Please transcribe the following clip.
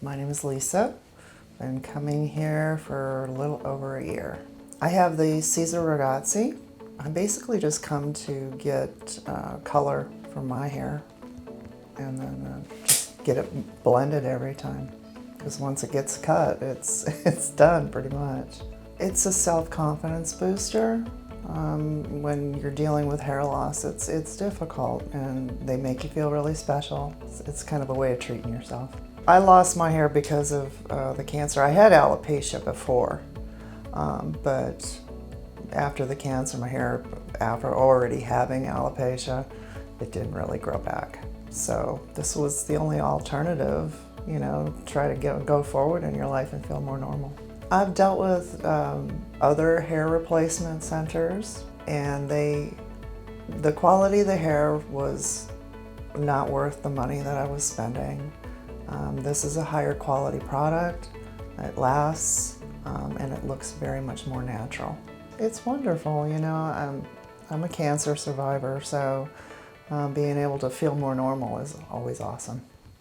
My name is Lisa. Been coming here for a little over a year. I have the Caesar ragazzi. I basically just come to get color for my hair and then just get it blended every time. Because once it gets cut, it's done pretty much. It's a self-confidence booster. When you're dealing with hair loss, it's difficult and they make you feel really special. It's kind of a way of treating yourself. I lost my hair because of the cancer. I had alopecia before, but after the cancer, my hair, after already having alopecia, it didn't really grow back. So this was the only alternative, you know, try to go forward in your life and feel more normal. I've dealt with other hair replacement centers, and the quality of the hair was not worth the money that I was spending. This is a higher quality product. It lasts, and it looks very much more natural. It's wonderful, you know. I'm a cancer survivor, so being able to feel more normal is always awesome.